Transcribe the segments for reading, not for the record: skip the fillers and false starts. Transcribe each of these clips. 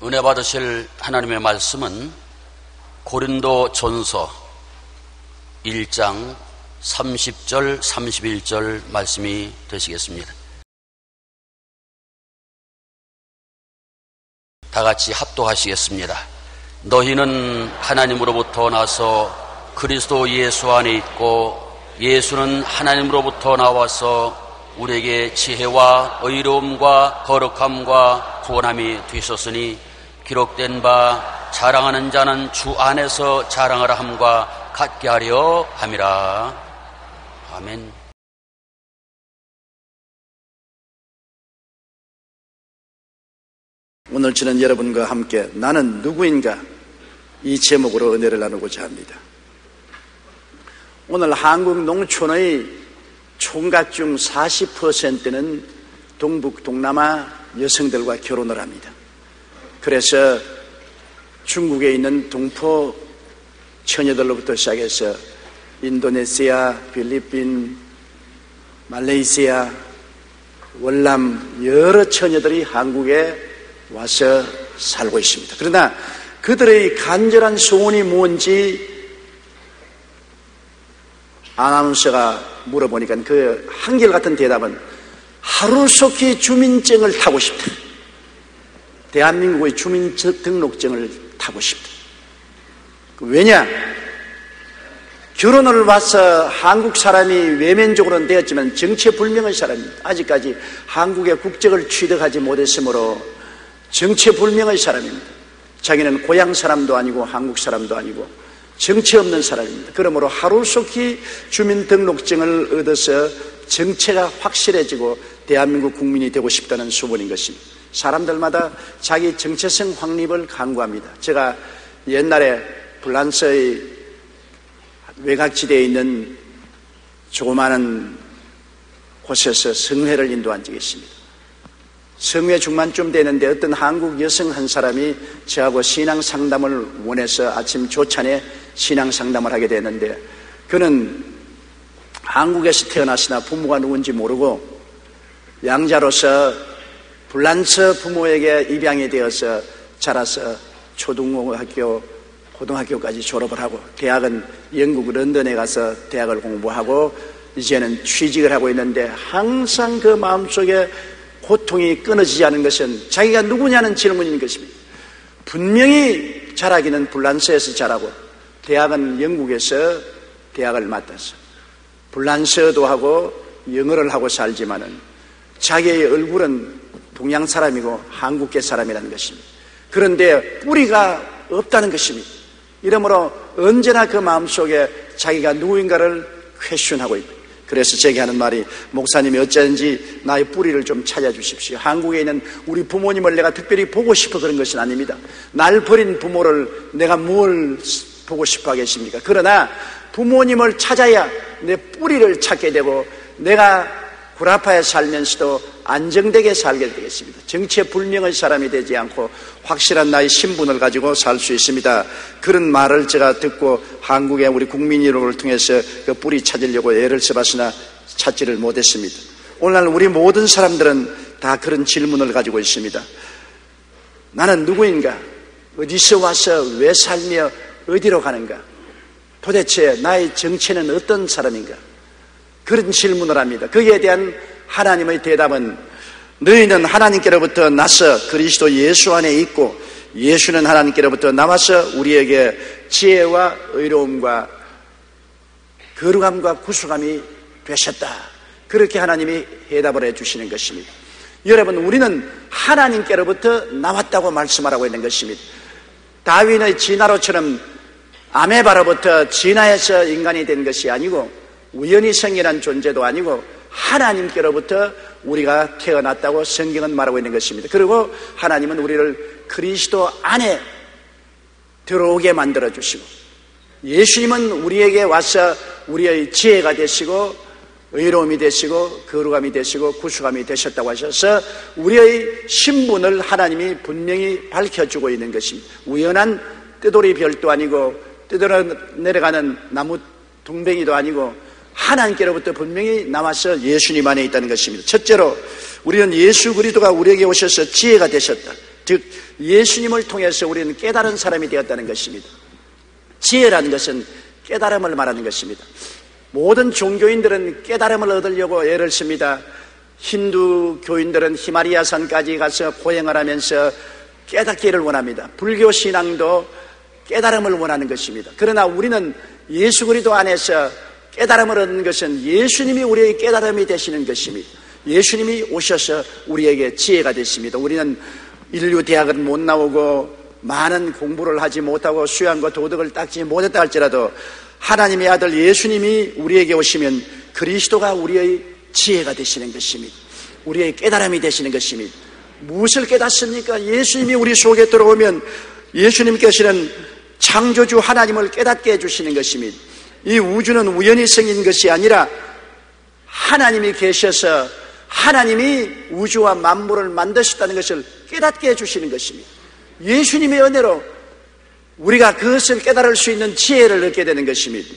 은혜 받으실 하나님의 말씀은 고린도 전서 1장 30절 31절 말씀이 되시겠습니다. 다 같이 합독하시겠습니다. 너희는 하나님으로부터 나서 그리스도 예수 안에 있고 예수는 하나님으로부터 나와서 우리에게 지혜와 의로움과 거룩함과 구원함이 되셨으니 기록된 바 자랑하는 자는 주 안에서 자랑하라 함과 같게 하려 함이라. 아멘. 오늘 저는 여러분과 함께 나는 누구인가 이 제목으로 은혜를 나누고자 합니다. 오늘 한국 농촌의 총각 중 40%는 동북 동남아 여성들과 결혼을 합니다. 그래서 중국에 있는 동포 처녀들로부터 시작해서 인도네시아, 필리핀, 말레이시아, 월남 여러 처녀들이 한국에 와서 살고 있습니다. 그러나 그들의 간절한 소원이 뭔지 아나운서가 물어보니까 그 한결같은 대답은 하루속히 주민증을 타고 싶다. 대한민국의 주민등록증을 타고 싶다. 왜냐? 결혼을 와서 한국 사람이 외면적으로는 되었지만 정체불명의 사람입니다. 아직까지 한국의 국적을 취득하지 못했으므로 정체불명의 사람입니다. 자기는 고향 사람도 아니고 한국 사람도 아니고 정체 없는 사람입니다. 그러므로 하루속히 주민등록증을 얻어서 정체가 확실해지고 대한민국 국민이 되고 싶다는 소원인 것입니다. 사람들마다 자기 정체성 확립을 강구합니다. 제가 옛날에 프랑스의 외곽지대에 있는 조그마한 곳에서 성회를 인도한 적이 있습니다. 성회 중반쯤 되는데 어떤 한국 여성 한 사람이 저하고 신앙 상담을 원해서 아침 조찬에 신앙 상담을 하게 됐는데, 그는 한국에서 태어났으나 부모가 누군지 모르고 양자로서 프랑스 부모에게 입양이 되어서 자라서 초등학교, 고등학교까지 졸업을 하고 대학은 영국 런던에 가서 대학을 공부하고 이제는 취직을 하고 있는데, 항상 그 마음속에 고통이 끊어지지 않은 것은 자기가 누구냐는 질문인 것입니다. 분명히 자라기는 프랑스에서 자라고 대학은 영국에서 대학을 맡아서 프랑스어도 하고 영어를 하고 살지만은 자기의 얼굴은 동양 사람이고 한국계 사람이라는 것입니다. 그런데 뿌리가 없다는 것입니다. 이러므로 언제나 그 마음속에 자기가 누구인가를 퀘스천하고 있다. 그래서 제게 하는 말이, 목사님이 어쩌든지 나의 뿌리를 좀 찾아주십시오. 한국에 있는 우리 부모님을 내가 특별히 보고 싶어 그런 것은 아닙니다. 날 버린 부모를 내가 뭘 보고 싶어 하겠습니까? 그러나 부모님을 찾아야 내 뿌리를 찾게 되고 내가 구라파에 살면서도 안정되게 살게 되겠습니다. 정체불명의 사람이 되지 않고 확실한 나의 신분을 가지고 살 수 있습니다. 그런 말을 제가 듣고 한국의 우리 국민 여러분을 통해서 그 뿌리 찾으려고 애를 써봤으나 찾지를 못했습니다. 오늘날 우리 모든 사람들은 다 그런 질문을 가지고 있습니다. 나는 누구인가? 어디서 와서 왜 살며 어디로 가는가? 도대체 나의 정체는 어떤 사람인가? 그런 질문을 합니다. 거기에 대한 하나님의 대답은, 너희는 하나님께로부터 나서 그리스도 예수 안에 있고 예수는 하나님께로부터 나와서 우리에게 지혜와 의로움과 거룩함과 구속함이 되셨다. 그렇게 하나님이 해답을 해주시는 것입니다. 여러분, 우리는 하나님께로부터 나왔다고 말씀하라고 있는 것입니다. 다윈의 진화로처럼 아메바로부터 진화해서 인간이 된 것이 아니고 우연히 생겨난 존재도 아니고 하나님께로부터 우리가 태어났다고 성경은 말하고 있는 것입니다. 그리고 하나님은 우리를 그리스도 안에 들어오게 만들어주시고 예수님은 우리에게 와서 우리의 지혜가 되시고 의로움이 되시고 거룩함이 되시고 구속함이 되셨다고 하셔서 우리의 신분을 하나님이 분명히 밝혀주고 있는 것입니다. 우연한 뜨돌이 별도 아니고 뜨돌아 내려가는 나무 둥뱅이도 아니고 하나님께로부터 분명히 나와서 예수님 안에 있다는 것입니다. 첫째로 우리는 예수 그리스도가 우리에게 오셔서 지혜가 되셨다. 즉 예수님을 통해서 우리는 깨달은 사람이 되었다는 것입니다. 지혜라는 것은 깨달음을 말하는 것입니다. 모든 종교인들은 깨달음을 얻으려고 애를 씁니다. 힌두 교인들은 히말라야산까지 가서 고행을 하면서 깨닫기를 원합니다. 불교 신앙도 깨달음을 원하는 것입니다. 그러나 우리는 예수 그리스도 안에서 깨달음을 얻는 것은 예수님이 우리의 깨달음이 되시는 것입니다. 예수님이 오셔서 우리에게 지혜가 됐습니다. 우리는 인류 대학은 못 나오고 많은 공부를 하지 못하고 수양과 도덕을 닦지 못했다 할지라도 하나님의 아들 예수님이 우리에게 오시면 그리스도가 우리의 지혜가 되시는 것입니다. 우리의 깨달음이 되시는 것입니다. 무엇을 깨닫습니까? 예수님이 우리 속에 들어오면 예수님께서는 창조주 하나님을 깨닫게 해주시는 것입니다. 이 우주는 우연히 생긴 것이 아니라 하나님이 계셔서 하나님이 우주와 만물을 만드셨다는 것을 깨닫게 해주시는 것입니다. 예수님의 은혜로 우리가 그것을 깨달을 수 있는 지혜를 얻게 되는 것입니다.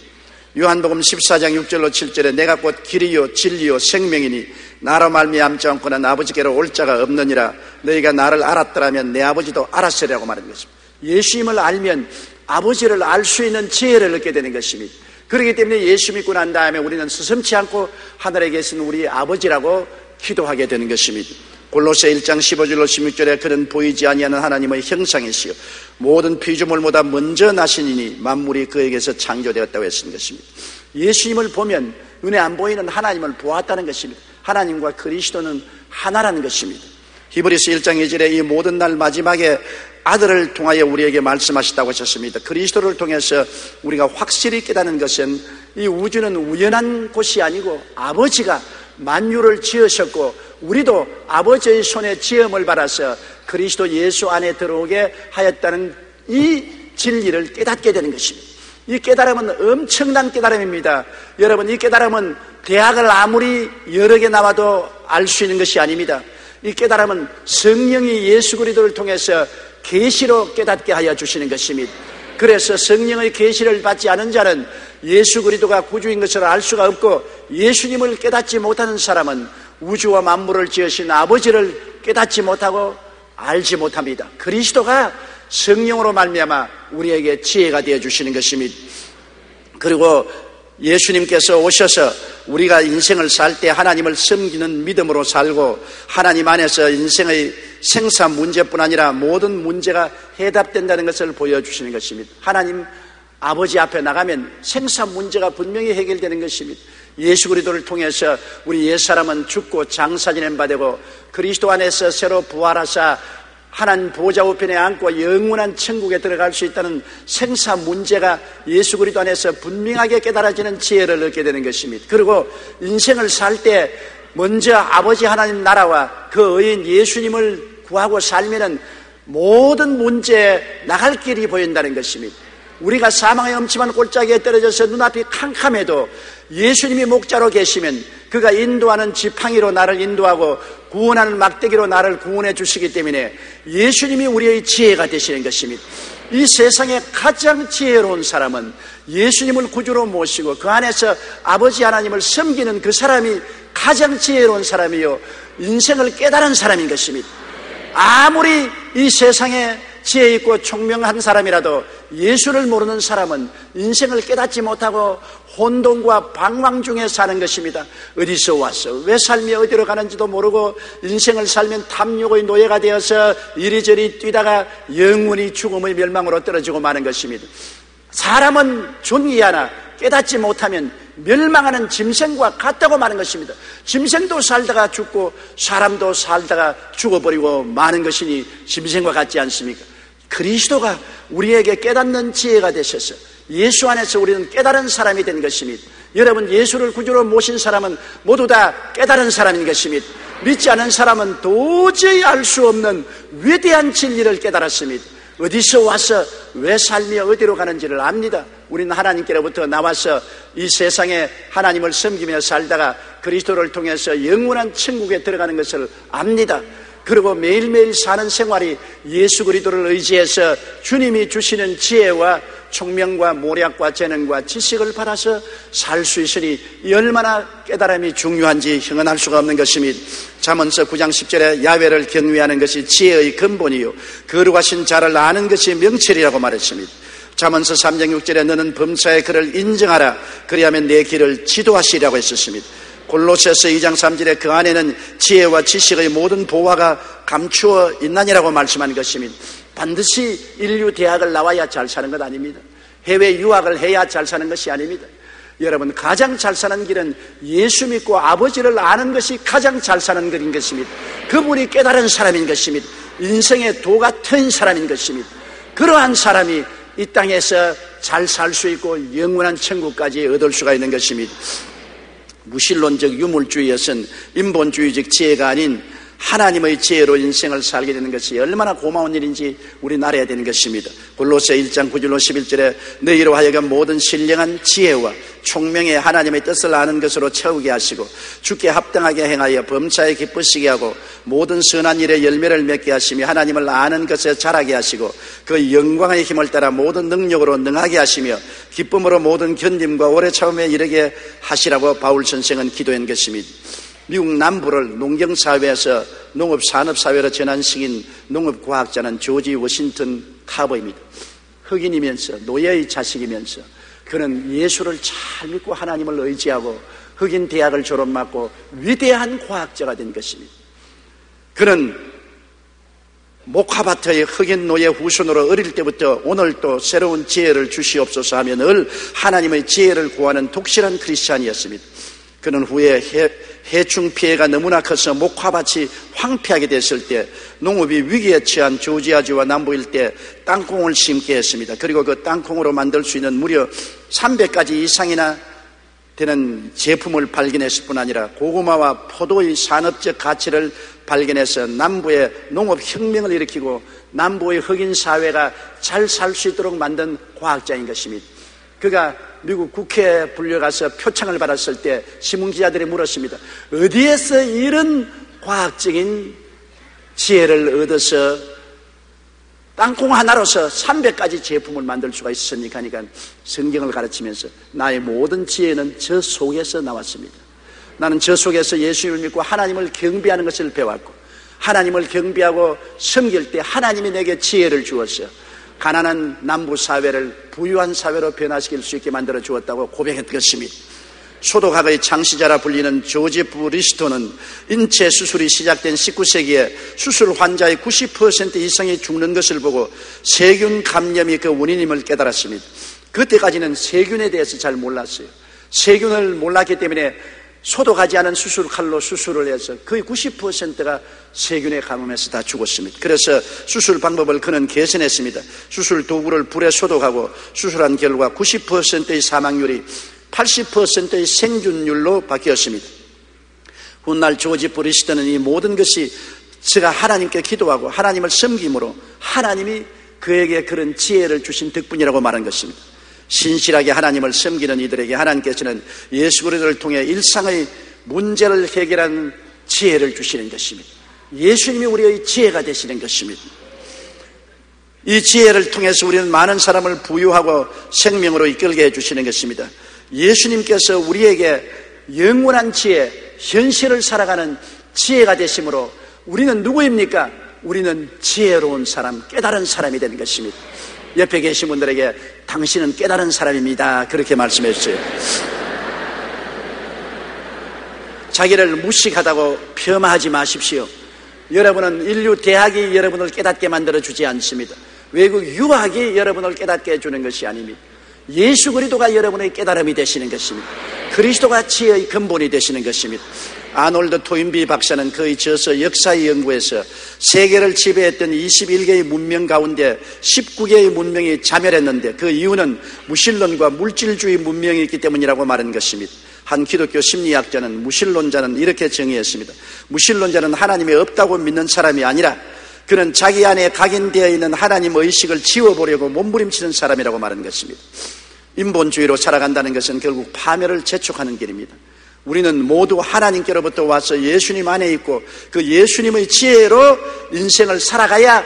요한복음 14장 6절로 7절에 내가 곧 길이요 진리요 생명이니 나로 말미암지 않고는 아버지께로 올 자가 없느니라. 너희가 나를 알았더라면 내 아버지도 알았으리라고 말하는 것입니다. 예수님을 알면 아버지를 알 수 있는 지혜를 얻게 되는 것입니다. 그렇기 때문에 예수 믿고 난 다음에 우리는 스스럼치 않고 하늘에 계신 우리 아버지라고 기도하게 되는 것입니다. 골로새 1장 15절로 16절에 그는 보이지 아니하는 하나님의 형상이시요 모든 피조물보다 먼저 나시니니 만물이 그에게서 창조되었다고 했는 것입니다. 예수님을 보면 눈에 안 보이는 하나님을 보았다는 것입니다. 하나님과 그리스도는 하나라는 것입니다. 히브리서 1장 2절에 이 모든 날 마지막에 아들을 통하여 우리에게 말씀하셨다고 하셨습니다. 그리스도를 통해서 우리가 확실히 깨닫는 것은 이 우주는 우연한 곳이 아니고 아버지가 만유를 지으셨고 우리도 아버지의 손에 지음을 받아서 그리스도 예수 안에 들어오게 하였다는 이 진리를 깨닫게 되는 것입니다. 이 깨달음은 엄청난 깨달음입니다. 여러분, 이 깨달음은 대학을 아무리 여러 개 나와도 알 수 있는 것이 아닙니다. 이 깨달음은 성령이 예수 그리스도를 통해서 계시로 깨닫게 하여 주시는 것입니다. 그래서 성령의 계시를 받지 않은 자는 예수 그리스도가 구주인 것을 알 수가 없고 예수님을 깨닫지 못하는 사람은 우주와 만물을 지으신 아버지를 깨닫지 못하고 알지 못합니다. 그리스도가 성령으로 말미암아 우리에게 지혜가 되어 주시는 것입니다. 그리고 예수님께서 오셔서 우리가 인생을 살 때 하나님을 섬기는 믿음으로 살고 하나님 안에서 인생의 생사 문제뿐 아니라 모든 문제가 해답된다는 것을 보여주시는 것입니다. 하나님 아버지 앞에 나가면 생사 문제가 분명히 해결되는 것입니다. 예수 그리스도를 통해서 우리 옛사람은 죽고 장사지낸 바 되고 그리스도 안에서 새로 부활하사 하나님 보좌 우편에 앉고 영원한 천국에 들어갈 수 있다는 생사 문제가 예수 그리스도 안에서 분명하게 깨달아지는 지혜를 얻게 되는 것입니다. 그리고 인생을 살 때 먼저 아버지 하나님 나라와 그 의인 예수님을 구하고 살면은 모든 문제에 나갈 길이 보인다는 것입니다. 우리가 사망의 엄침한 골짜기에 떨어져서 눈앞이 캄캄해도 예수님이 목자로 계시면 그가 인도하는 지팡이로 나를 인도하고 구원하는 막대기로 나를 구원해 주시기 때문에 예수님이 우리의 지혜가 되시는 것입니다. 이 세상에 가장 지혜로운 사람은 예수님을 구주로 모시고 그 안에서 아버지 하나님을 섬기는 그 사람이 가장 지혜로운 사람이요 인생을 깨달은 사람인 것입니다. 아무리 이 세상에 지혜 있고 총명한 사람이라도 예수를 모르는 사람은 인생을 깨닫지 못하고 혼돈과 방황 중에 사는 것입니다. 어디서 왔어? 왜 삶이 어디로 가는지도 모르고 인생을 살면 탐욕의 노예가 되어서 이리저리 뛰다가 영원히 죽음의 멸망으로 떨어지고 마는 것입니다. 사람은 존귀하나 깨닫지 못하면 멸망하는 짐승과 같다고 말하는 것입니다. 짐승도 살다가 죽고 사람도 살다가 죽어버리고 마는 것이니 짐승과 같지 않습니까? 그리스도가 우리에게 깨닫는 지혜가 되셔서 예수 안에서 우리는 깨달은 사람이 된 것입니다. 여러분, 예수를 구주로 모신 사람은 모두 다 깨달은 사람인 것입니다. 믿지 않은 사람은 도저히 알 수 없는 위대한 진리를 깨달았습니다. 어디서 와서 왜 삶이 어디로 가는지를 압니다. 우리는 하나님께로부터 나와서 이 세상에 하나님을 섬기며 살다가 그리스도를 통해서 영원한 천국에 들어가는 것을 압니다. 그리고 매일매일 사는 생활이 예수 그리스도를 의지해서 주님이 주시는 지혜와 총명과 모략과 재능과 지식을 받아서 살 수 있으니 얼마나 깨달음이 중요한지 형언할 수가 없는 것입니다. 잠언서 9장 10절에 야훼를 경외하는 것이 지혜의 근본이요 거룩하신 자를 아는 것이 명철이라고 말했습니다. 잠언서 3장 6절에 너는 범사의 그를 인정하라 그리하면 내 길을 지도하시리라고 했었습니다. 골로새서 2장 3절에 그 안에는 지혜와 지식의 모든 보화가 감추어 있나니라고 말씀한 것입니다. 반드시 인류 대학을 나와야 잘 사는 것 아닙니다. 해외 유학을 해야 잘 사는 것이 아닙니다. 여러분, 가장 잘 사는 길은 예수 믿고 아버지를 아는 것이 가장 잘 사는 길인 것입니다. 그분이 깨달은 사람인 것입니다. 인생의 도 같은 사람인 것입니다. 그러한 사람이 이 땅에서 잘 살 수 있고 영원한 천국까지 얻을 수가 있는 것입니다. 무신론적 유물주의에서는 인본주의적 지혜가 아닌 하나님의 지혜로 인생을 살게 되는 것이 얼마나 고마운 일인지 우리는 알아야 되는 것입니다. 골로새 1장 9절로 11절에 너희로 하여금 모든 신령한 지혜와 총명의 하나님의 뜻을 아는 것으로 채우게 하시고 주께 합당하게 행하여 범사에 기쁘시게 하고 모든 선한 일에 열매를 맺게 하시며 하나님을 아는 것에 자라게 하시고 그 영광의 힘을 따라 모든 능력으로 능하게 하시며 기쁨으로 모든 견딤과 오래 참음에 이르게 하시라고 바울 선생은 기도한 것입니다. 미국 남부를 농경사회에서 농업산업사회로 전환시킨 농업과학자는 조지 워싱턴 카버입니다. 흑인이면서 노예의 자식이면서 그는 예수를 잘 믿고 하나님을 의지하고 흑인 대학을 졸업하고 위대한 과학자가 된 것입니다. 그는 모카바트의 흑인 노예 후손으로 어릴 때부터 오늘 또 새로운 지혜를 주시옵소서 하며 늘 하나님의 지혜를 구하는 독실한 크리스찬이었습니다. 그는 후에 해충 피해가 너무나 커서 목화밭이 황폐하게 됐을 때 농업이 위기에 처한 조지아주와 남부 일대 땅콩을 심게 했습니다. 그리고 그 땅콩으로 만들 수 있는 무려 300가지 이상이나 되는 제품을 발견했을 뿐 아니라 고구마와 포도의 산업적 가치를 발견해서 남부의 농업혁명을 일으키고 남부의 흑인 사회가 잘 살 수 있도록 만든 과학자인 것입니다. 그가 미국 국회에 불려가서 표창을 받았을 때 신문기자들이 물었습니다. 어디에서 이런 과학적인 지혜를 얻어서 땅콩 하나로서 300가지 제품을 만들 수가 있었습니까? 하니까 성경을 가르치면서 나의 모든 지혜는 저 속에서 나왔습니다. 나는 저 속에서 예수님을 믿고 하나님을 경배하는 것을 배웠고 하나님을 경배하고 섬길 때 하나님이 내게 지혜를 주었어요. 가난한 남부 사회를 부유한 사회로 변화시킬 수 있게 만들어 주었다고 고백했던 것입니다. 소독학의 창시자라 불리는 조지프 리스토는 인체 수술이 시작된 19세기에 수술 환자의 90% 이상이 죽는 것을 보고 세균 감염이 그 원인임을 깨달았습니다. 그때까지는 세균에 대해서 잘 몰랐어요. 세균을 몰랐기 때문에 소독하지 않은 수술 칼로 수술을 해서 거의 90%가 세균에 감염해서 다 죽었습니다. 그래서 수술 방법을 그는 개선했습니다. 수술 도구를 불에 소독하고 수술한 결과 90%의 사망률이 80%의 생존율로 바뀌었습니다. 훗날 조지 브리스트는 이 모든 것이 제가 하나님께 기도하고 하나님을 섬김으로 하나님이 그에게 그런 지혜를 주신 덕분이라고 말한 것입니다. 신실하게 하나님을 섬기는 이들에게 하나님께서는 예수 그리스도를 통해 일상의 문제를 해결하는 지혜를 주시는 것입니다. 예수님이 우리의 지혜가 되시는 것입니다. 이 지혜를 통해서 우리는 많은 사람을 부유하고 생명으로 이끌게 해주시는 것입니다. 예수님께서 우리에게 영원한 지혜, 현실을 살아가는 지혜가 되심으로 우리는 누구입니까? 우리는 지혜로운 사람, 깨달은 사람이 되는 것입니다. 옆에 계신 분들에게 당신은 깨달은 사람입니다. 그렇게 말씀해 주세요. 자기를 무식하다고 폄하하지 마십시오. 여러분은 인류 대학이 여러분을 깨닫게 만들어주지 않습니다. 외국 유학이 여러분을 깨닫게 해주는 것이 아닙니다. 예수 그리스도가 여러분의 깨달음이 되시는 것입니다. 그리스도가 지혜의 근본이 되시는 것입니다. 아놀드 토인비 박사는 그의 저서 역사의 연구에서 세계를 지배했던 21개의 문명 가운데 19개의 문명이 자멸했는데 그 이유는 무신론과 물질주의 문명이 있기 때문이라고 말한 것입니다. 한 기독교 심리학자는 무신론자는 이렇게 정의했습니다. 무신론자는 하나님이 없다고 믿는 사람이 아니라 그는 자기 안에 각인되어 있는 하나님 의식을 지워보려고 몸부림치는 사람이라고 말한 것입니다. 인본주의로 살아간다는 것은 결국 파멸을 재촉하는 길입니다. 우리는 모두 하나님께로부터 와서 예수님 안에 있고 그 예수님의 지혜로 인생을 살아가야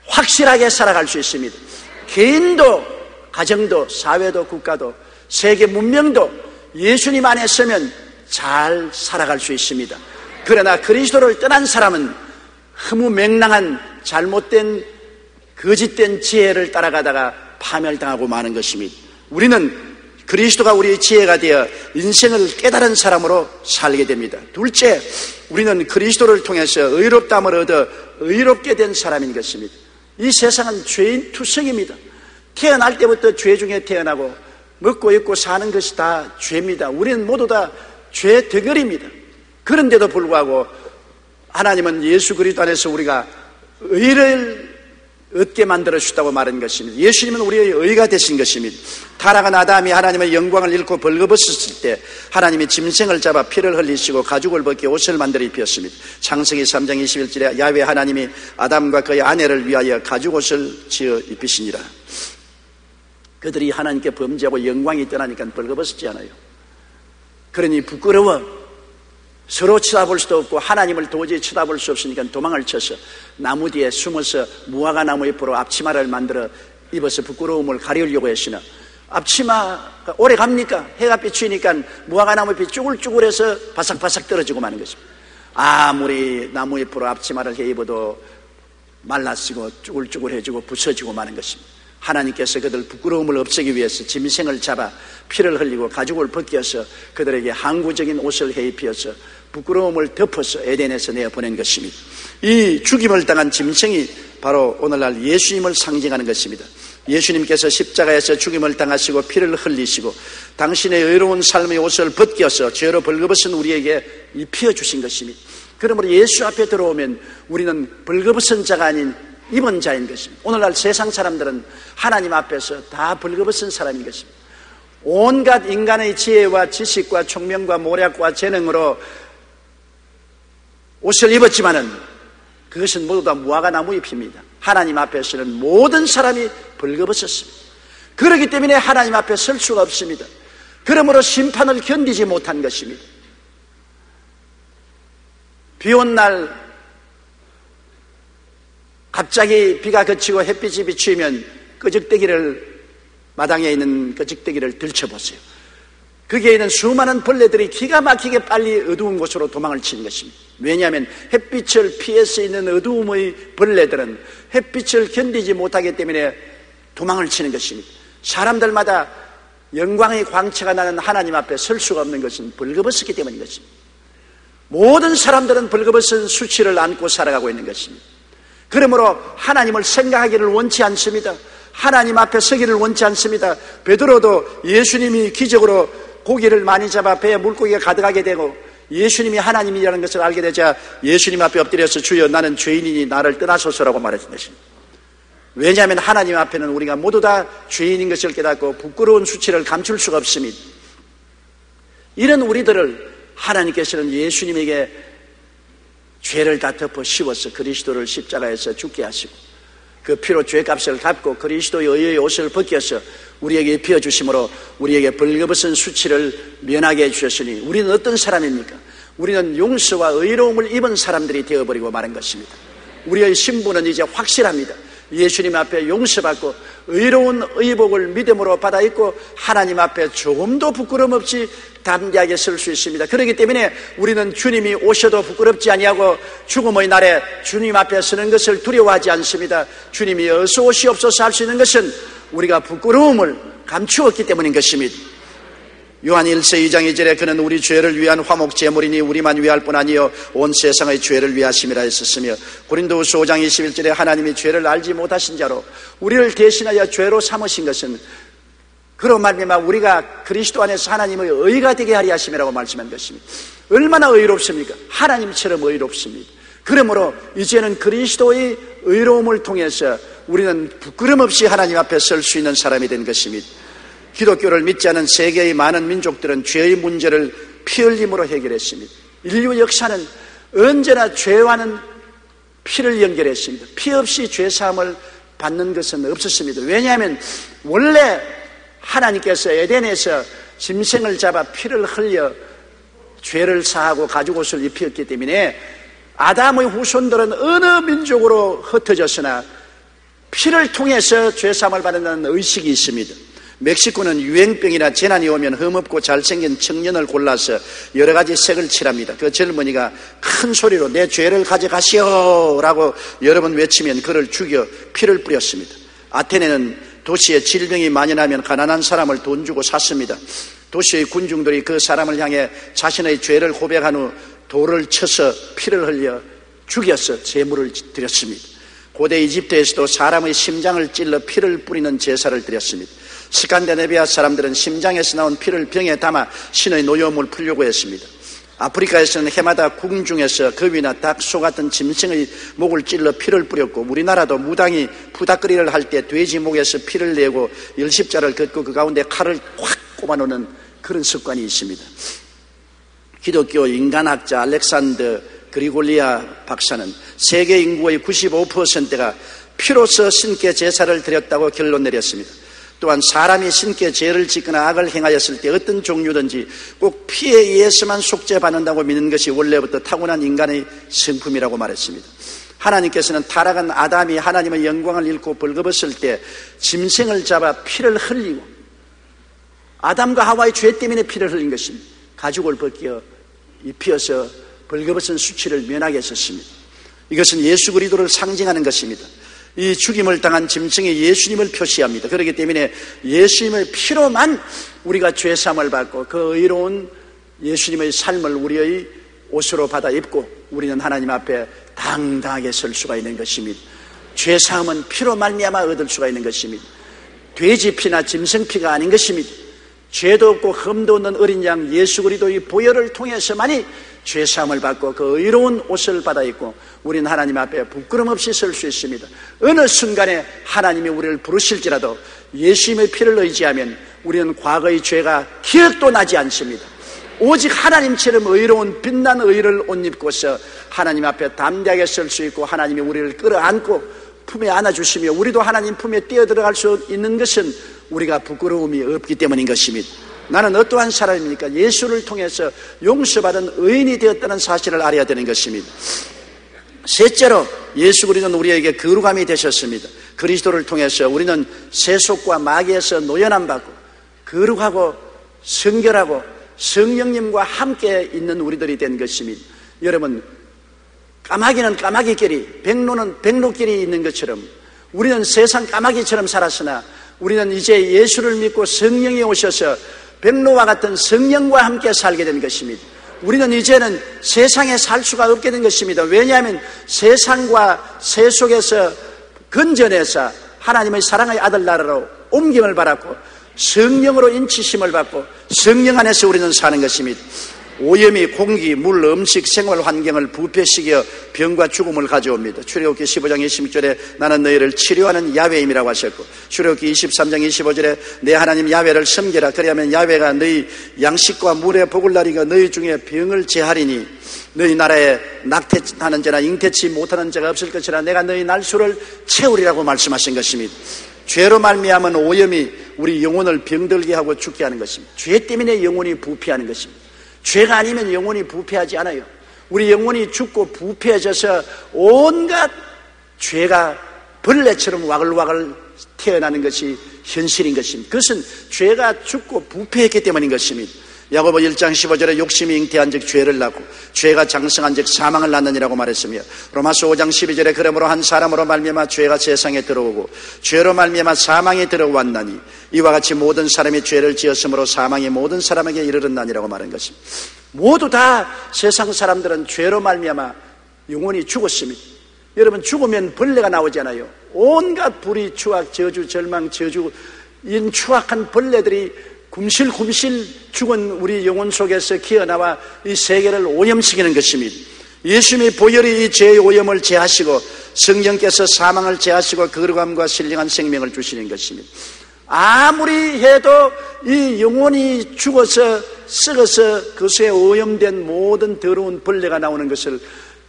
확실하게 살아갈 수 있습니다. 개인도, 가정도, 사회도, 국가도, 세계 문명도 예수님 안에 서면 잘 살아갈 수 있습니다. 그러나 그리스도를 떠난 사람은 허무맹랑한 잘못된 거짓된 지혜를 따라가다가 파멸당하고 마는 것입니다. 우리는 그리스도가 우리의 지혜가 되어 인생을 깨달은 사람으로 살게 됩니다. 둘째, 우리는 그리스도를 통해서 의롭다함을 얻어 의롭게 된 사람인 것입니다. 이 세상은 죄인 투성입니다. 태어날 때부터 죄 중에 태어나고 먹고 입고 사는 것이 다 죄입니다. 우리는 모두 다 죄 덩어리입니다. 그런데도 불구하고 하나님은 예수 그리스도 안에서 우리가 의를 얻게 만들어 주셨다고 말한 것입니다. 예수님은 우리의 의가 되신 것입니다. 타락한 아담이 하나님의 영광을 잃고 벌거벗었을 때 하나님이 짐승을 잡아 피를 흘리시고 가죽을 벗겨 옷을 만들어 입혔습니다. 창세기 3장 21절에 야훼 하나님이 아담과 그의 아내를 위하여 가죽 옷을 지어 입히시니라. 그들이 하나님께 범죄하고 영광이 떠나니까 벌거벗었지 않아요. 그러니 부끄러워 서로 쳐다볼 수도 없고 하나님을 도저히 쳐다볼 수 없으니까 도망을 쳐서 나무 뒤에 숨어서 무화과 나무 잎으로 앞치마를 만들어 입어서 부끄러움을 가리려고 했으나 앞치마가 오래 갑니까? 해가 비추니까 무화과 나무 잎이 쭈글쭈글해서 바삭바삭 떨어지고 마는 것입니다. 아무리 나무 잎으로 앞치마를 해 입어도 말라쓰고 쭈글쭈글해지고 부서지고 마는 것입니다. 하나님께서 그들 부끄러움을 없애기 위해서 짐승을 잡아 피를 흘리고 가죽을 벗겨서 그들에게 항구적인 옷을 해 입혀서 부끄러움을 덮어서 에덴에서 내어보낸 것입니다. 이 죽임을 당한 짐승이 바로 오늘날 예수님을 상징하는 것입니다. 예수님께서 십자가에서 죽임을 당하시고 피를 흘리시고 당신의 의로운 삶의 옷을 벗겨서 죄로 벌거벗은 우리에게 입혀주신 것입니다. 그러므로 예수 앞에 들어오면 우리는 벌거벗은 자가 아닌 입은 자인 것입니다. 오늘날 세상 사람들은 하나님 앞에서 다 벌거벗은 사람인 것입니다. 온갖 인간의 지혜와 지식과 총명과 모략과 재능으로 옷을 입었지만은 그것은 모두 다 무화과 나무 잎입니다. 하나님 앞에서는 모든 사람이 벌거벗었습니다. 그렇기 때문에 하나님 앞에 설 수가 없습니다. 그러므로 심판을 견디지 못한 것입니다. 비 온 날 갑자기 비가 그치고 햇빛이 비추면 끄적대기를 마당에 있는 끄적대기를 들춰보세요. 거기에 있는 수많은 벌레들이 기가 막히게 빨리 어두운 곳으로 도망을 치는 것입니다. 왜냐하면 햇빛을 피해서 있는 어두움의 벌레들은 햇빛을 견디지 못하기 때문에 도망을 치는 것입니다. 사람들마다 영광의 광채가 나는 하나님 앞에 설 수가 없는 것은 벌거벗었기 때문인 것입니다. 모든 사람들은 벌거벗은 수치를 안고 살아가고 있는 것입니다. 그러므로 하나님을 생각하기를 원치 않습니다. 하나님 앞에 서기를 원치 않습니다. 베드로도 예수님이 기적으로 고기를 많이 잡아 배에 물고기가 가득하게 되고 예수님이 하나님이라는 것을 알게 되자 예수님 앞에 엎드려서 주여 나는 죄인이니 나를 떠나소서라고 말했던 것입니다. 왜냐하면 하나님 앞에는 우리가 모두 다 죄인인 것을 깨닫고 부끄러운 수치를 감출 수가 없습니다. 이런 우리들을 하나님께서는 예수님에게 죄를 다 덮어 씌워서 그리스도를 십자가에서 죽게 하시고 그 피로 죄값을 갚고 그리스도의 의의 옷을 벗겨서 우리에게 입혀주심으로 우리에게 벌거벗은 수치를 면하게 해주셨으니 우리는 어떤 사람입니까? 우리는 용서와 의로움을 입은 사람들이 되어버리고 마는 것입니다. 우리의 신분은 이제 확실합니다. 예수님 앞에 용서받고 의로운 의복을 믿음으로 받아 입고 하나님 앞에 조금도 부끄럼 없이 담대하게 설 수 있습니다. 그렇기 때문에 우리는 주님이 오셔도 부끄럽지 아니하고 죽음의 날에 주님 앞에 서는 것을 두려워하지 않습니다. 주님이 어서 오시옵소서 할 수 있는 것은 우리가 부끄러움을 감추었기 때문인 것입니다. 요한 1서 2장 2절에 그는 우리 죄를 위한 화목 제물이니 우리만 위할 뿐 아니요 온 세상의 죄를 위하심이라 했었으며 고린도후서 5장 21절에 하나님이 죄를 알지 못하신 자로 우리를 대신하여 죄로 삼으신 것은 그로 말미암아 우리가 그리스도 안에서 하나님의 의가 되게 하리 하심이라고 말씀한 것입니다. 얼마나 의롭습니까? 하나님처럼 의롭습니다. 그러므로 이제는 그리스도의 의로움을 통해서 우리는 부끄럼 없이 하나님 앞에 설 수 있는 사람이 된 것입니다. 기독교를 믿지 않은 세계의 많은 민족들은 죄의 문제를 피 흘림으로 해결했습니다. 인류 역사는 언제나 죄와는 피를 연결했습니다. 피 없이 죄사함을 받는 것은 없었습니다. 왜냐하면 원래 하나님께서 에덴에서 짐승을 잡아 피를 흘려 죄를 사하고 가죽 옷을 입혔기 때문에 아담의 후손들은 어느 민족으로 흩어졌으나 피를 통해서 죄사함을 받는다는 의식이 있습니다. 멕시코는 유행병이나 재난이 오면 흠없고 잘생긴 청년을 골라서 여러 가지 색을 칠합니다. 그 젊은이가 큰 소리로 내 죄를 가져가시오 라고 여러 번 외치면 그를 죽여 피를 뿌렸습니다. 아테네는 도시에 질병이 만연하면 가난한 사람을 돈 주고 샀습니다. 도시의 군중들이 그 사람을 향해 자신의 죄를 고백한 후 돌을 쳐서 피를 흘려 죽여서 제물을 드렸습니다. 고대 이집트에서도 사람의 심장을 찔러 피를 뿌리는 제사를 드렸습니다. 스칸디나비아 사람들은 심장에서 나온 피를 병에 담아 신의 노여움을 풀려고 했습니다. 아프리카에서는 해마다 궁중에서 거위나 닭, 소 같은 짐승의 목을 찔러 피를 뿌렸고, 우리나라도 무당이 부닥거리를 할 때 돼지 목에서 피를 내고 열십자를 긋고 그 가운데 칼을 확 꼽아놓는 그런 습관이 있습니다. 기독교 인간학자 알렉산더 그리골리아 박사는 세계 인구의 95%가 피로서 신께 제사를 드렸다고 결론 내렸습니다. 또한 사람이 신께 죄를 짓거나 악을 행하였을 때 어떤 종류든지 꼭 피에 의해서만 속죄받는다고 믿는 것이 원래부터 타고난 인간의 성품이라고 말했습니다. 하나님께서는 타락한 아담이 하나님의 영광을 잃고 벌거벗을 때 짐승을 잡아 피를 흘리고, 아담과 하와의 죄 때문에 피를 흘린 것입니다. 가죽을 벗겨 입혀서 벌거벗은 수치를 면하게 했었습니다. 이것은 예수 그리스도를 상징하는 것입니다. 이 죽임을 당한 짐승이 예수님을 표시합니다. 그렇기 때문에 예수님의 피로만 우리가 죄사함을 받고 그 의로운 예수님의 삶을 우리의 옷으로 받아 입고 우리는 하나님 앞에 당당하게 설 수가 있는 것입니다. 죄사함은 피로 말미암아 얻을 수가 있는 것입니다. 돼지 피나 짐승 피가 아닌 것입니다. 죄도 없고 흠도 없는 어린 양 예수 그리스도의 보혈을 통해서만이 죄사함을 받고 그 의로운 옷을 받아 입고 우리는 하나님 앞에 부끄럼 없이 설 수 있습니다. 어느 순간에 하나님이 우리를 부르실지라도 예수님의 피를 의지하면 우리는 과거의 죄가 기억도 나지 않습니다. 오직 하나님처럼 의로운 빛난 의를 옷 입고서 하나님 앞에 담대하게 설 수 있고, 하나님이 우리를 끌어안고 품에 안아주시며 우리도 하나님 품에 뛰어들어갈 수 있는 것은 우리가 부끄러움이 없기 때문인 것입니다. 나는 어떠한 사람입니까? 예수를 통해서 용서받은 의인이 되었다는 사실을 알아야 되는 것입니다. 셋째로, 예수 그리스도는 우리에게 거룩함이 되셨습니다. 그리스도를 통해서 우리는 세속과 마귀에서 노연함 받고 거룩하고 성결하고 성령님과 함께 있는 우리들이 된 것입니다. 여러분, 까마귀는 까마귀끼리, 백로는 백로끼리 있는 것처럼 우리는 세상 까마귀처럼 살았으나 우리는 이제 예수를 믿고 성령이 오셔서 백로와 같은 성령과 함께 살게 된 것입니다. 우리는 이제는 세상에 살 수가 없게 된 것입니다. 왜냐하면 세상과 세속에서 건져내서 하나님의 사랑의 아들 나라로 옮김을 받았고 성령으로 인치심을 받고 성령 안에서 우리는 사는 것입니다. 오염이 공기, 물, 음식, 생활 환경을 부패시켜 병과 죽음을 가져옵니다. 출애굽기 15장 26절에 나는 너희를 치료하는 야훼임이라고 하셨고, 출애굽기 23장 25절에 내 하나님 야훼를 섬기라. 그리하면 야훼가 너희 양식과 물에 복을 나리고 너희 중에 병을 제하리니 너희 나라에 낙태하는 자나 잉태치 못하는 자가 없을 것이라 내가 너희 날수를 채우리라고 말씀하신 것입니다. 죄로 말미암은 오염이 우리 영혼을 병들게 하고 죽게 하는 것입니다. 죄 때문에 영혼이 부패하는 것입니다. 죄가 아니면 영혼이 부패하지 않아요. 우리 영혼이 죽고 부패해져서 온갖 죄가 벌레처럼 와글와글 태어나는 것이 현실인 것입니다. 그것은 죄가 죽고 부패했기 때문인 것입니다. 야고보 1장 15절에 욕심이 잉태한 즉 죄를 낳고 죄가 장성한 즉 사망을 낳느니라고 말했으며, 로마서 5장 12절에 그러므로 한 사람으로 말미암아 죄가 세상에 들어오고 죄로 말미암아 사망이 들어왔나니 이와 같이 모든 사람이 죄를 지었으므로 사망이 모든 사람에게 이르렀나니라고 말한 것입니다. 모두 다 세상 사람들은 죄로 말미암아 영혼이 죽었습니다. 여러분, 죽으면 벌레가 나오잖아요. 온갖 불의, 추악, 저주, 절망, 저주, 이 추악한 벌레들이 굶실굶실 죽은 우리 영혼 속에서 기어나와 이 세계를 오염시키는 것입니다. 예수님의 보혈이 이 죄의 오염을 제하시고 성령께서 사망을 제하시고 거룩함과 신령한 생명을 주시는 것입니다. 아무리 해도 이 영혼이 죽어서 썩어서 그것에 오염된 모든 더러운 벌레가 나오는 것을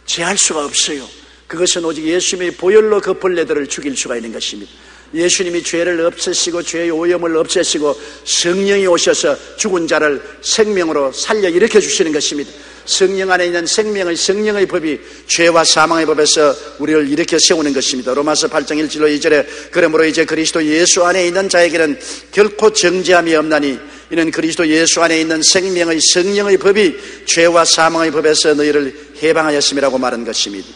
제할 수가 없어요. 그것은 오직 예수님의 보혈로 그 벌레들을 죽일 수가 있는 것입니다. 예수님이 죄를 없애시고 죄의 오염을 없애시고 성령이 오셔서 죽은 자를 생명으로 살려 일으켜 주시는 것입니다. 성령 안에 있는 성령의 법이 죄와 사망의 법에서 우리를 일으켜 세우는 것입니다. 로마서 8장 1절로 2절에 그러므로 이제 그리스도 예수 안에 있는 자에게는 결코 정죄함이 없나니 이는 그리스도 예수 안에 있는 생명의 성령의 법이 죄와 사망의 법에서 너희를 해방하였음이라고 말한 것입니다.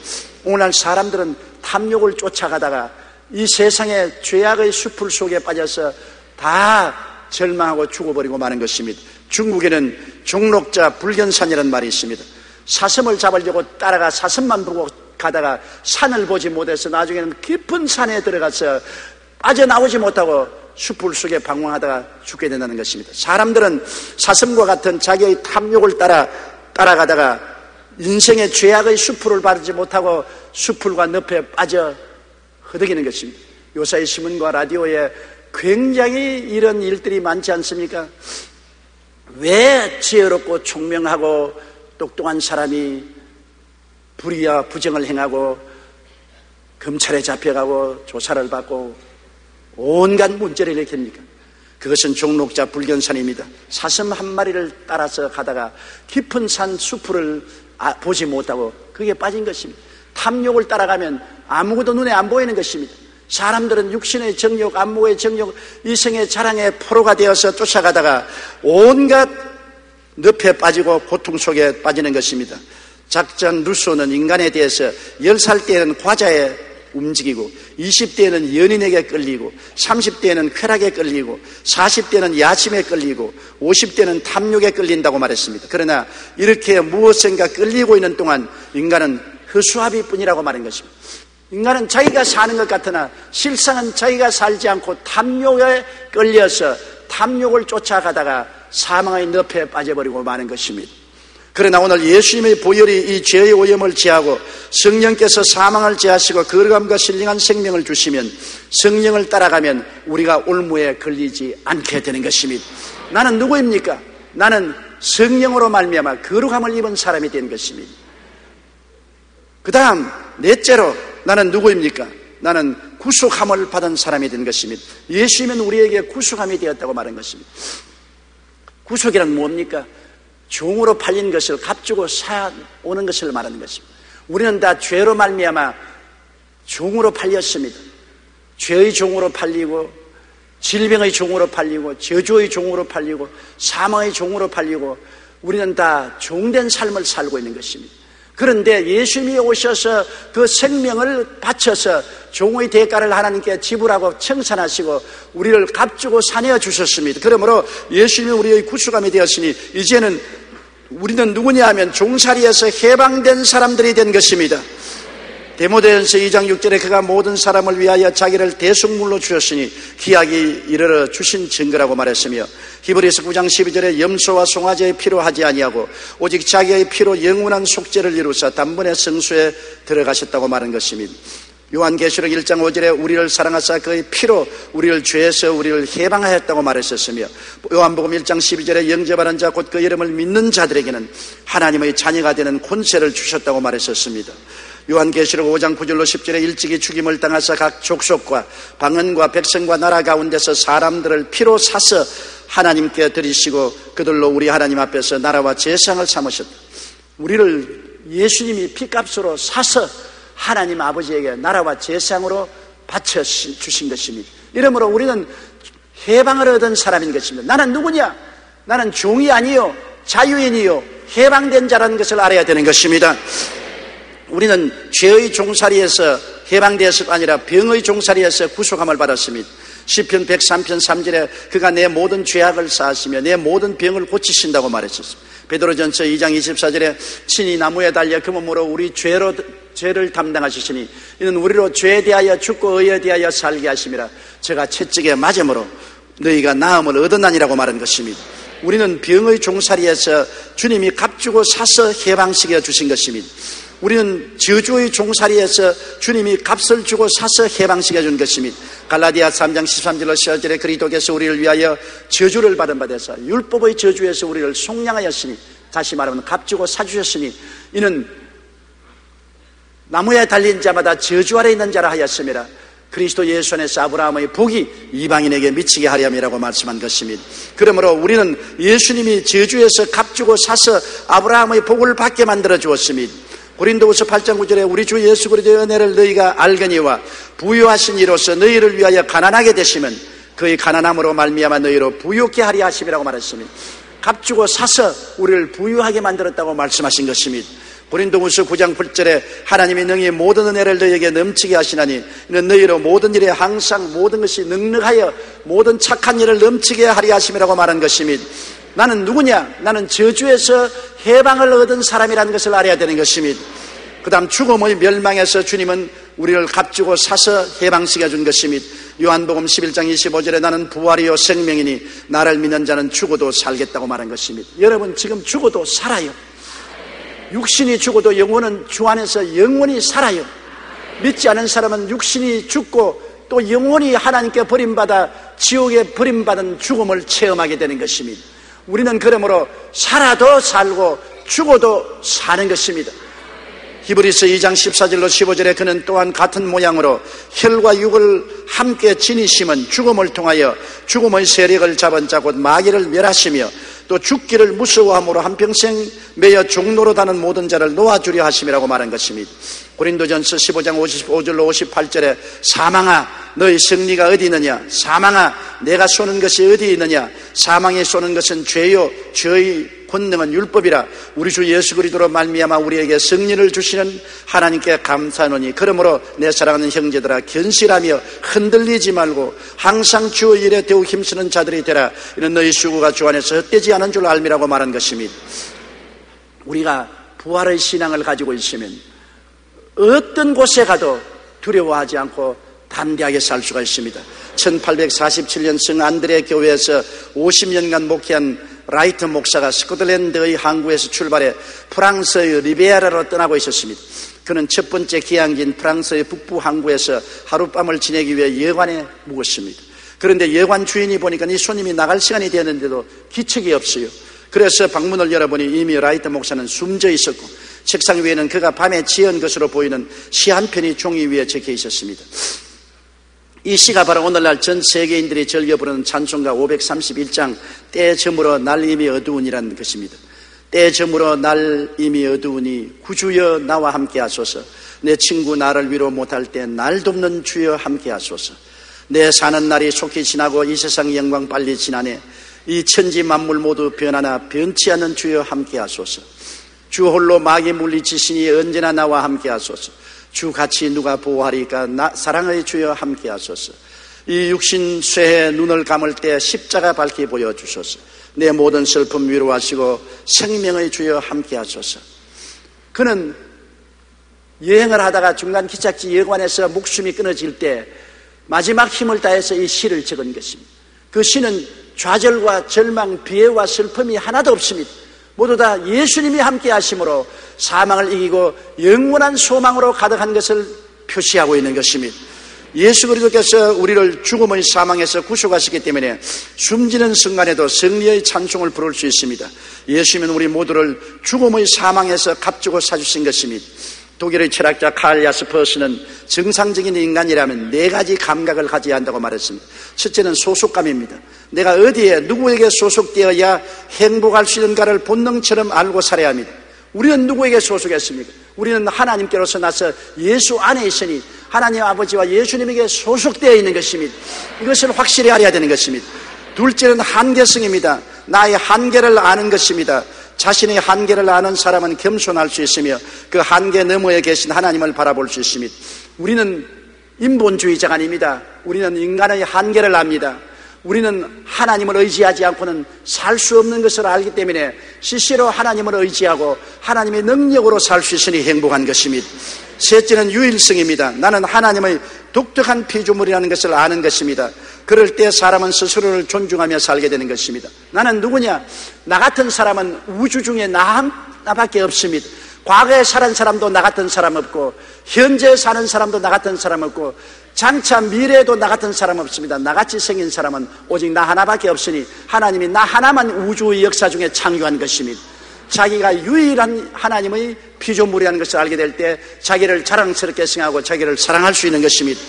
오늘날 사람들은 탐욕을 쫓아가다가 이 세상의 죄악의 숲을 속에 빠져서 다 절망하고 죽어버리고 마는 것입니다. 중국에는 종록자 불견산이라는 말이 있습니다. 사슴을 잡으려고 따라가 사슴만 보고 가다가 산을 보지 못해서 나중에는 깊은 산에 들어가서 빠져나오지 못하고 숲을 속에 방황하다가 죽게 된다는 것입니다. 사람들은 사슴과 같은 자기의 탐욕을 따라가다가 인생의 죄악의 숲을 바르지 못하고 숲풀과 늪에 빠져 허덕이는 것입니다. 요사이 신문과 라디오에 굉장히 이런 일들이 많지 않습니까? 왜 지혜롭고 총명하고 똑똑한 사람이 불의와 부정을 행하고 검찰에 잡혀가고 조사를 받고 온갖 문제를 일으킵니까? 그것은 종록자 불견산입니다. 사슴 한 마리를 따라서 가다가 깊은 산 숲을 보지 못하고 그게 빠진 것입니다. 탐욕을 따라가면 아무것도 눈에 안 보이는 것입니다. 사람들은 육신의 정욕, 안목의 정욕, 이성의 자랑의 포로가 되어서 쫓아가다가 온갖 늪에 빠지고 고통 속에 빠지는 것입니다. 작전 루소는 인간에 대해서 10살 때에는 과자에 움직이고 20대에는 연인에게 끌리고 30대에는 쾌락에 끌리고 40대는 야심에 끌리고 50대는 탐욕에 끌린다고 말했습니다. 그러나 이렇게 무엇인가 끌리고 있는 동안 인간은 허수아비 뿐이라고 말한 것입니다. 인간은 자기가 사는 것 같으나 실상은 자기가 살지 않고 탐욕에 끌려서 탐욕을 쫓아가다가 사망의 늪에 빠져버리고 마는 것입니다. 그러나 오늘 예수님의 보혈이 이 죄의 오염을 제하고 성령께서 사망을 제하시고 거룩함과 신령한 생명을 주시면 성령을 따라가면 우리가 올무에 걸리지 않게 되는 것입니다. 나는 누구입니까? 나는 성령으로 말미암아 거룩함을 입은 사람이 된 것입니다. 그 다음 넷째로 나는 누구입니까? 나는 구속함을 받은 사람이 된 것입니다. 예수님은 우리에게 구속함이 되었다고 말한 것입니다. 구속이란 뭡니까? 종으로 팔린 것을 값주고 사오는 것을 말하는 것입니다. 우리는 다 죄로 말미암아 종으로 팔렸습니다. 죄의 종으로 팔리고 질병의 종으로 팔리고 저주의 종으로 팔리고 사망의 종으로 팔리고 우리는 다 종된 삶을 살고 있는 것입니다. 그런데 예수님이 오셔서 그 생명을 바쳐서 종의 대가를 하나님께 지불하고 청산하시고 우리를 값주고 사내어 주셨습니다. 그러므로 예수님이 우리의 구속함이 되었으니 이제는 우리는 누구냐 하면 종살이에서 해방된 사람들이 된 것입니다. 데모데전서 2장 6절에 그가 모든 사람을 위하여 자기를 대속물로 주셨으니 기약이 이르러 주신 증거라고 말했으며 히브리서 9장 12절에 염소와 송아지의 피로 하지 아니하고 오직 자기의 피로 영원한 속죄를 이루사 단번에 성소에 들어가셨다고 말한 것입니다. 요한계시록 1장 5절에 우리를 사랑하사 그의 피로 우리를 죄에서 우리를 해방하였다고 말했었으며 요한복음 1장 12절에 영접하는 자 곧 그 이름을 믿는 자들에게는 하나님의 자녀가 되는 권세를 주셨다고 말했었습니다. 요한계시록 5장 9절로 10절에 일찍이 죽임을 당하사 각 족속과 방언과 백성과 나라 가운데서 사람들을 피로 사서 하나님께 드리시고 그들로 우리 하나님 앞에서 나라와 제상을 삼으셨다. 우리를 예수님이 피값으로 사서 하나님 아버지에게 나라와 제상으로 바쳐 주신 것입니다. 이러므로 우리는 해방을 얻은 사람인 것입니다. 나는 누구냐? 나는 종이 아니요 자유인이요 해방된 자라는 것을 알아야 되는 것입니다. 우리는 죄의 종살이에서 해방되었을 뿐 아니라 병의 종살이에서 구속함을 받았습니다. 시편 103편 3절에 그가 내 모든 죄악을 사하시며 내 모든 병을 고치신다고 말했었습니다. 베드로전서 2장 24절에 친히 나무에 달려 그 몸으로 우리 죄를 담당하시니 이는 우리로 죄에 대하여 죽고 의에 대하여 살게 하심이라 제가 채찍에 맞음으로 너희가 나음을 얻었나니라고 말한 것입니다. 우리는 병의 종살이에서 주님이 값주고 사서 해방시켜 주신 것입니다. 우리는 저주의 종살이에서 주님이 값을 주고 사서 해방시켜 준 것입니다. 갈라디아 3장 13절로 14절에 그리스도께서 우리를 위하여 저주를 받은 바 되사 율법의 저주에서 우리를 속량하였으니 다시 말하면 값주고 사주셨으니 이는 나무에 달린 자마다 저주 아래 있는 자라 하였음이라. 그리스도 예수 안에서 아브라함의 복이 이방인에게 미치게 하렴이라고 말씀한 것입니다. 그러므로 우리는 예수님이 저주에서 값주고 사서 아브라함의 복을 받게 만들어 주었습니다. 고린도후서 8장 9절에 우리 주 예수 그리스도의 은혜를 너희가 알거니와 부유하신 이로써 너희를 위하여 가난하게 되시면 그의 가난함으로 말미암아 너희로 부유케 하리 하심이라고 말했습니다. 값주고 사서 우리를 부유하게 만들었다고 말씀하신 것입니다. 고린도후서 9장 8절에 하나님이 능히 모든 은혜를 너희에게 넘치게 하시나니 이는 너희로 모든 일에 항상 모든 것이 넉넉하여 모든 착한 일을 넘치게 하리 하심이라고 말한 것입니다. 나는 누구냐? 나는 저주에서 해방을 얻은 사람이라는 것을 알아야 되는 것입니다. 그 다음 죽음의 멸망에서 주님은 우리를 값주고 사서 해방시켜 준 것입니다. 요한복음 11장 25절에 나는 부활이요 생명이니 나를 믿는 자는 죽어도 살겠다고 말한 것입니다. 여러분 지금 죽어도 살아요. 육신이 죽어도 영혼은 주 안에서 영원히 살아요. 믿지 않은 사람은 육신이 죽고 또 영원히 하나님께 버림받아 지옥에 버림받은 죽음을 체험하게 되는 것입니다. 우리는 그러므로 살아도 살고 죽어도 사는 것입니다. 히브리서 2장 14절로 15절에 그는 또한 같은 모양으로 혈과 육을 함께 지니심은 죽음을 통하여 죽음의 세력을 잡은 자 곧 마귀를 멸하시며 또 죽기를 무서워함으로 한평생 매여 종로로 다는 모든 자를 놓아주려 하심이라고 말한 것입니다. 고린도전서 15장 55절로 58절에 사망아 너희 승리가 어디 있느냐? 사망아 내가 쏘는 것이 어디 있느냐? 사망에 쏘는 것은 죄요 죄의 권능은 율법이라 우리 주 예수 그리스도로 말미암아 우리에게 승리를 주시는 하나님께 감사하노니 그러므로 내 사랑하는 형제들아 견실하며 흔들리지 말고 항상 주의 일에 더욱 힘쓰는 자들이 되라. 이는 너희 수고가 주 안에서 헛되지 않은 줄 알미라고 말한 것입니다. 우리가 부활의 신앙을 가지고 있으면 어떤 곳에 가도 두려워하지 않고 담대하게 살 수가 있습니다. 1847년 성 안드레 교회에서 50년간 목회한 라이트 목사가 스코틀랜드의 항구에서 출발해 프랑스의 리베라로 떠나고 있었습니다. 그는 첫 번째 기항지인 프랑스의 북부 항구에서 하룻밤을 지내기 위해 여관에 묵었습니다. 그런데 여관 주인이 보니까 이 손님이 나갈 시간이 되었는데도 기척이 없어요. 그래서 방문을 열어보니 이미 라이트 목사는 숨져 있었고 책상 위에는 그가 밤에 지은 것으로 보이는 시 한 편이 종이 위에 적혀 있었습니다. 이 시가 바로 오늘날 전 세계인들이 즐겨 부르는 찬송가 531장 때에 저물어 날 이미 어두우니라는 것입니다. 때에 저물어 날 이미 어두우니 구주여 나와 함께 하소서. 내 친구 나를 위로 못할 때 날 돕는 주여 함께 하소서. 내 사는 날이 속히 지나고 이 세상 영광 빨리 지나네. 이 천지 만물 모두 변하나 변치 않는 주여 함께 하소서. 주 홀로 마귀 물리치시니 언제나 나와 함께 하소서. 주 같이 누가 보호하리까 사랑의 주여 함께 하소서. 이 육신 쇠에 눈을 감을 때 십자가 밝히 보여주소서. 내 모든 슬픔 위로하시고 생명의 주여 함께 하소서. 그는 여행을 하다가 중간 기착지 여관에서 목숨이 끊어질 때 마지막 힘을 다해서 이 시를 적은 것입니다. 그 시는 좌절과 절망, 비애와 슬픔이 하나도 없습니다. 모두 다 예수님이 함께 하심으로 사망을 이기고 영원한 소망으로 가득한 것을 표시하고 있는 것입니다. 예수 그리스도께서 우리를 죽음의 사망에서 구속하시기 때문에 숨지는 순간에도 승리의 찬송을 부를 수 있습니다. 예수님은 우리 모두를 죽음의 사망에서 값주고 사주신 것입니다. 독일의 철학자 칼 야스퍼스는 정상적인 인간이라면 4가지 감각을 가져야 한다고 말했습니다. 첫째는 소속감입니다. 내가 어디에 누구에게 소속되어야 행복할 수 있는가를 본능처럼 알고 살아야 합니다. 우리는 누구에게 소속했습니까? 우리는 하나님께로서 나서 예수 안에 있으니 하나님 아버지와 예수님에게 소속되어 있는 것입니다. 이것을 확실히 알아야 되는 것입니다. 둘째는 한계성입니다. 나의 한계를 아는 것입니다. 자신의 한계를 아는 사람은 겸손할 수 있으며 그 한계 너머에 계신 하나님을 바라볼 수 있습니다. 우리는 인본주의자가 아닙니다. 우리는 인간의 한계를 압니다. 우리는 하나님을 의지하지 않고는 살 수 없는 것을 알기 때문에 실시로 하나님을 의지하고 하나님의 능력으로 살 수 있으니 행복한 것입니다. 셋째는 유일성입니다. 나는 하나님의 독특한 피조물이라는 것을 아는 것입니다. 그럴 때 사람은 스스로를 존중하며 살게 되는 것입니다. 나는 누구냐? 나 같은 사람은 우주 중에 나밖에 없습니다. 과거에 살은 사람도 나 같은 사람 없고 현재 사는 사람도 나 같은 사람 없고 장차 미래에도 나 같은 사람 없습니다. 나같이 생긴 사람은 오직 나 하나밖에 없으니 하나님이 나 하나만 우주의 역사 중에 창조한 것입니다. 자기가 유일한 하나님의 피조물이라는 것을 알게 될 때 자기를 자랑스럽게 생각하고 자기를 사랑할 수 있는 것입니다.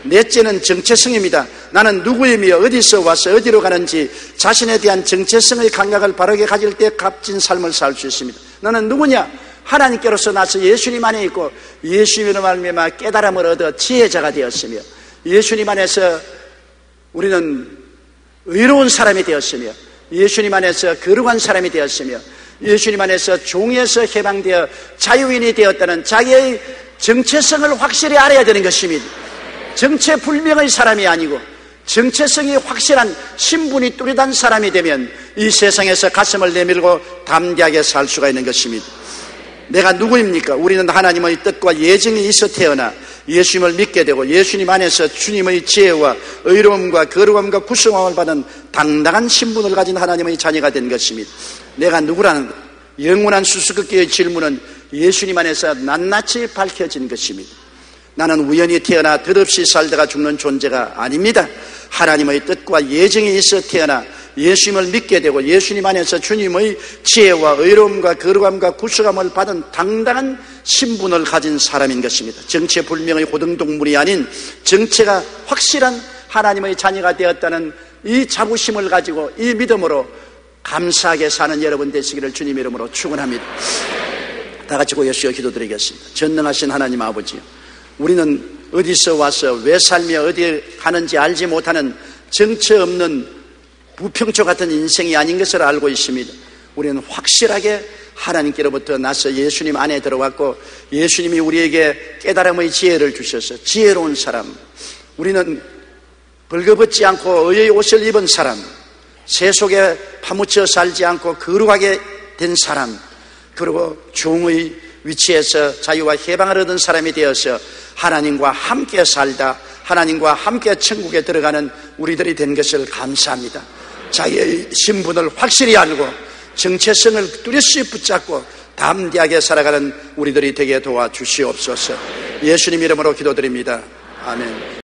넷째는 정체성입니다. 나는 누구이며 어디서 와서 어디로 가는지 자신에 대한 정체성의 감각을 바르게 가질 때 값진 삶을 살 수 있습니다. 나는 누구냐? 하나님께로서 나서 예수님 안에 있고 예수님으로 말미암아 깨달음을 얻어 지혜자가 되었으며 예수님 안에서 우리는 의로운 사람이 되었으며 예수님 안에서 거룩한 사람이 되었으며 예수님 안에서 종에서 해방되어 자유인이 되었다는 자기의 정체성을 확실히 알아야 되는 것입니다. 정체불명의 사람이 아니고 정체성이 확실한 신분이 뚜렷한 사람이 되면 이 세상에서 가슴을 내밀고 담대하게 살 수가 있는 것입니다. 내가 누구입니까? 우리는 하나님의 뜻과 예정이 있어 태어나 예수님을 믿게 되고 예수님 안에서 주님의 지혜와 의로움과 거룩함과 구성함을 받은 당당한 신분을 가진 하나님의 자녀가 된 것입니다. 내가 누구라는 영원한 수수께끼의 질문은 예수님 안에서 낱낱이 밝혀진 것입니다. 나는 우연히 태어나 덧없이 살다가 죽는 존재가 아닙니다. 하나님의 뜻과 예정이 있어 태어나 예수님을 믿게 되고 예수님 안에서 주님의 지혜와 의로움과 거룩함과 구속함을 받은 당당한 신분을 가진 사람인 것입니다. 정체불명의 고등동물이 아닌 정체가 확실한 하나님의 자녀가 되었다는 이 자부심을 가지고 이 믿음으로 감사하게 사는 여러분 되시기를 주님 이름으로 축원합니다. 다 같이 고개시어 기도드리겠습니다. 전능하신 하나님 아버지, 우리는 어디서 와서 왜 살며 어디 가는지 알지 못하는 정체 없는 부평초 같은 인생이 아닌 것을 알고 있습니다. 우리는 확실하게 하나님께로부터 나서 예수님 안에 들어왔고 예수님이 우리에게 깨달음의 지혜를 주셔서 지혜로운 사람, 우리는 벌거벗지 않고 의의 옷을 입은 사람, 새 속에 파묻혀 살지 않고 거룩하게 된 사람, 그리고 종의 위치에서 자유와 해방을 얻은 사람이 되어서 하나님과 함께 살다 하나님과 함께 천국에 들어가는 우리들이 된 것을 감사합니다. 자기의 신분을 확실히 알고 정체성을 뚜렷이 붙잡고 담대하게 살아가는 우리들이 되게 도와주시옵소서. 예수님 이름으로 기도드립니다. 아멘.